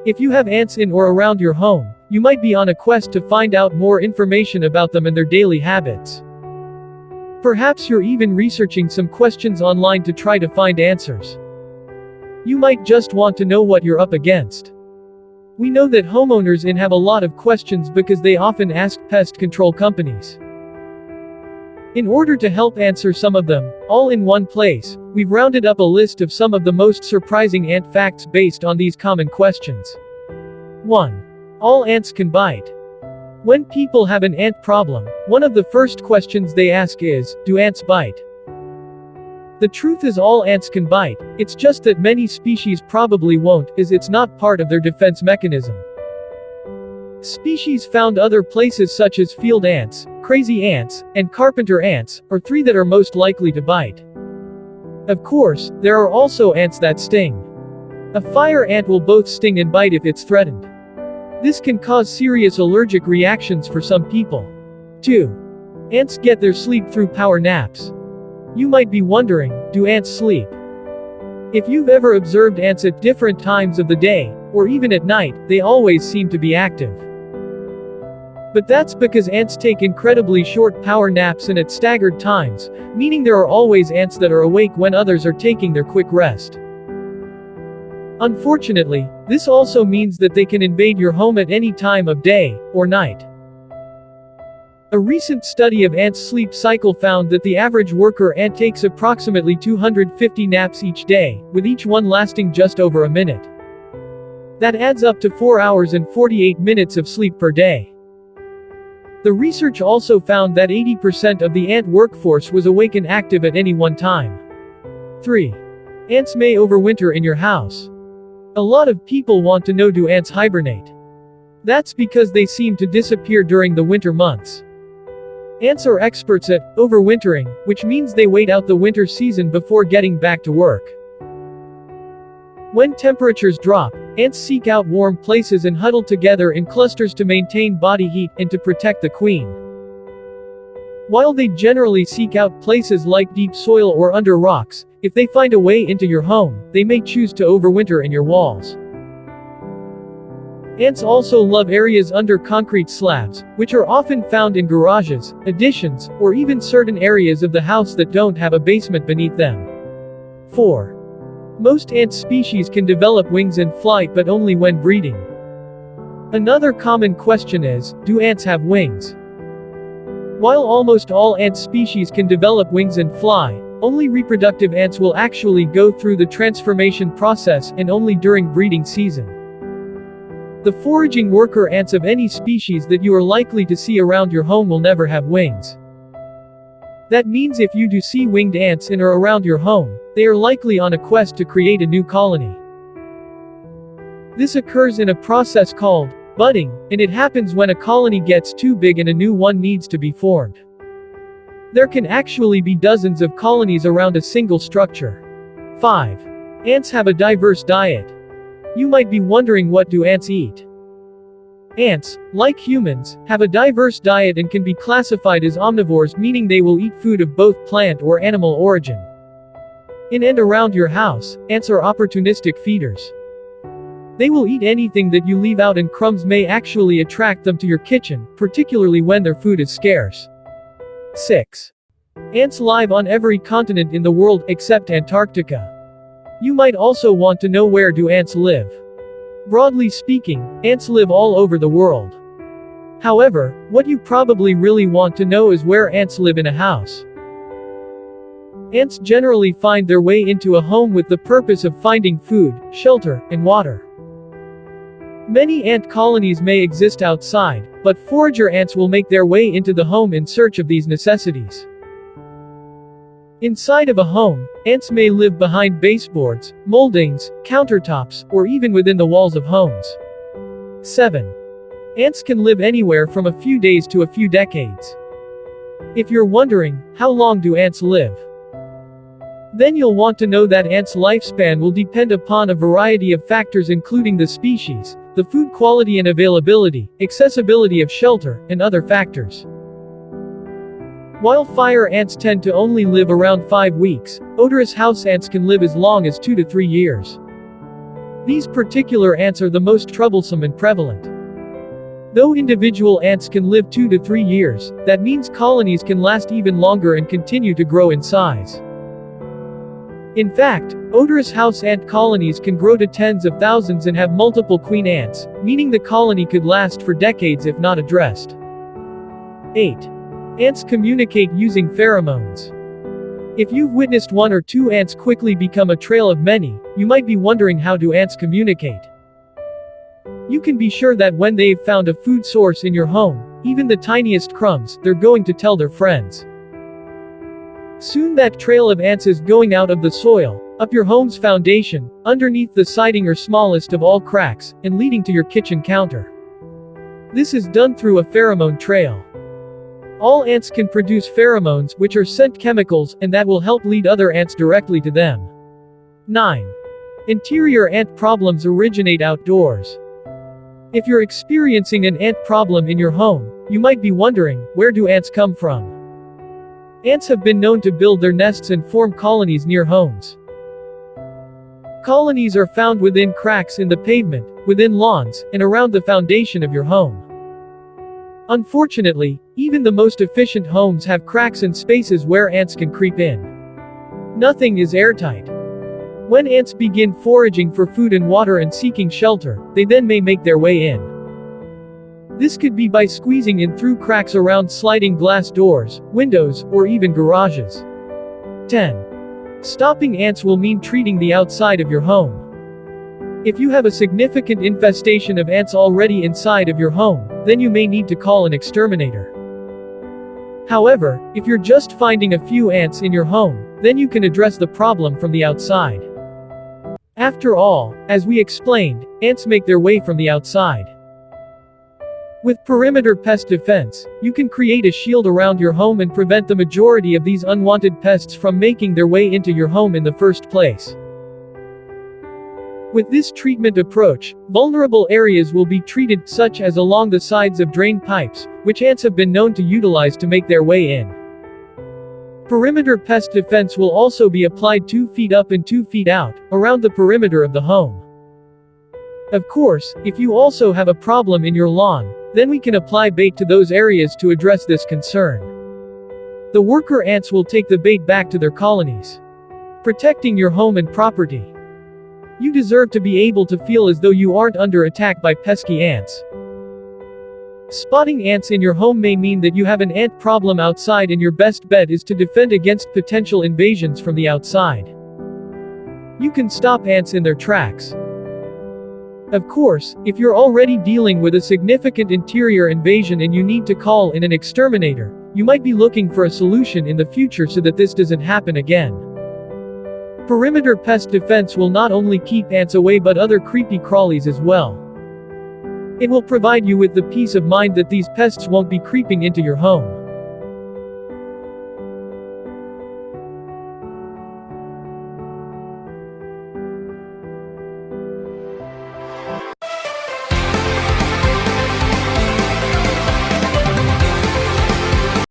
If you have ants in or around your home, you might be on a quest to find out more information about them and their daily habits. Perhaps you're even researching some questions online to try to find answers. You might just want to know what you're up against. We know that homeowners have a lot of questions because they often ask pest control companies. In order to help answer some of them, all in one place, we've rounded up a list of some of the most surprising ant facts based on these common questions. 1. All ants can bite. When people have an ant problem, one of the first questions they ask is, do ants bite? The truth is all ants can bite, it's just that many species probably won't, as it's not part of their defense mechanism. Species found other places such as field ants, crazy ants, and carpenter ants, are three that are most likely to bite. Of course, there are also ants that sting. A fire ant will both sting and bite if it's threatened. This can cause serious allergic reactions for some people. 2. Ants get their sleep through power naps. You might be wondering, do ants sleep? If you've ever observed ants at different times of the day, or even at night, they always seem to be active. But that's because ants take incredibly short power naps and at staggered times, meaning there are always ants that are awake when others are taking their quick rest. Unfortunately, this also means that they can invade your home at any time of day or night. A recent study of ants' sleep cycle found that the average worker ant takes approximately 250 naps each day, with each one lasting just over a minute. That adds up to 4 hours and 48 minutes of sleep per day. The research also found that 80% of the ant workforce was awake and active at any one time. 3. Ants may overwinter in your house. A lot of people want to know, do ants hibernate? That's because they seem to disappear during the winter months. Ants are experts at overwintering, which means they wait out the winter season before getting back to work. When temperatures drop, ants seek out warm places and huddle together in clusters to maintain body heat and to protect the queen. While they generally seek out places like deep soil or under rocks, if they find a way into your home, they may choose to overwinter in your walls. Ants also love areas under concrete slabs, which are often found in garages, additions, or even certain areas of the house that don't have a basement beneath them. 4. Most ant species can develop wings and fly, but only when breeding. Another common question is, do ants have wings? While almost all ant species can develop wings and fly, only reproductive ants will actually go through the transformation process, and only during breeding season. The foraging worker ants of any species that you are likely to see around your home will never have wings. That means if you do see winged ants in or around your home, they are likely on a quest to create a new colony. This occurs in a process called budding, and it happens when a colony gets too big and a new one needs to be formed. There can actually be dozens of colonies around a single structure. 5. Ants have a diverse diet. You might be wondering, what do ants eat? Ants, like humans, have a diverse diet and can be classified as omnivores, meaning they will eat food of both plant or animal origin. In and around your house, ants are opportunistic feeders. They will eat anything that you leave out, and crumbs may actually attract them to your kitchen, particularly when their food is scarce. 6. Ants live on every continent in the world, except Antarctica. You might also want to know, where do ants live? Broadly speaking, ants live all over the world. However, what you probably really want to know is where ants live in a house. Ants generally find their way into a home with the purpose of finding food, shelter, and water. Many ant colonies may exist outside, but forager ants will make their way into the home in search of these necessities. Inside of a home, ants may live behind baseboards, moldings, countertops, or even within the walls of homes. 7. Ants can live anywhere from a few days to a few decades. If you're wondering, how long do ants live? Then you'll want to know that ants' lifespan will depend upon a variety of factors, including the species, the food quality and availability, accessibility of shelter, and other factors. While fire ants tend to only live around 5 weeks, odorous house ants can live as long as 2 to 3 years. These particular ants are the most troublesome and prevalent. Though individual ants can live 2 to 3 years, that means colonies can last even longer and continue to grow in size. In fact, odorous house ant colonies can grow to tens of thousands and have multiple queen ants, meaning the colony could last for decades if not addressed. 8. Ants communicate using pheromones. If you've witnessed one or two ants quickly become a trail of many, you might be wondering how do ants communicate. You can be sure that when they've found a food source in your home, even the tiniest crumbs, they're going to tell their friends. Soon that trail of ants is going out of the soil, up your home's foundation, underneath the siding or smallest of all cracks, and leading to your kitchen counter. This is done through a pheromone trail. All ants can produce pheromones, which are scent chemicals, and that will help lead other ants directly to them. 9. Interior ant problems originate outdoors. If you're experiencing an ant problem in your home, you might be wondering, where do ants come from? Ants have been known to build their nests and form colonies near homes. Colonies are found within cracks in the pavement, within lawns, and around the foundation of your home. Unfortunately, even the most efficient homes have cracks and spaces where ants can creep in. Nothing is airtight. When ants begin foraging for food and water and seeking shelter, they then may make their way in. This could be by squeezing in through cracks around sliding glass doors, windows, or even garages. 10. Stopping ants will mean treating the outside of your home. If you have a significant infestation of ants already inside of your home, then you may need to call an exterminator. However, if you're just finding a few ants in your home, then you can address the problem from the outside. After all, as we explained, ants make their way from the outside. With perimeter pest defense, you can create a shield around your home and prevent the majority of these unwanted pests from making their way into your home in the first place. With this treatment approach, vulnerable areas will be treated, such as along the sides of drain pipes, which ants have been known to utilize to make their way in. Perimeter pest defense will also be applied 2 feet up and 2 feet out, around the perimeter of the home. Of course, if you also have a problem in your lawn, then we can apply bait to those areas to address this concern. The worker ants will take the bait back to their colonies, protecting your home and property. You deserve to be able to feel as though you aren't under attack by pesky ants. Spotting ants in your home may mean that you have an ant problem outside, and your best bet is to defend against potential invasions from the outside. You can stop ants in their tracks. Of course, if you're already dealing with a significant interior invasion and you need to call in an exterminator, you might be looking for a solution in the future so that this doesn't happen again. Perimeter pest defense will not only keep ants away but other creepy crawlies as well. It will provide you with the peace of mind that these pests won't be creeping into your home.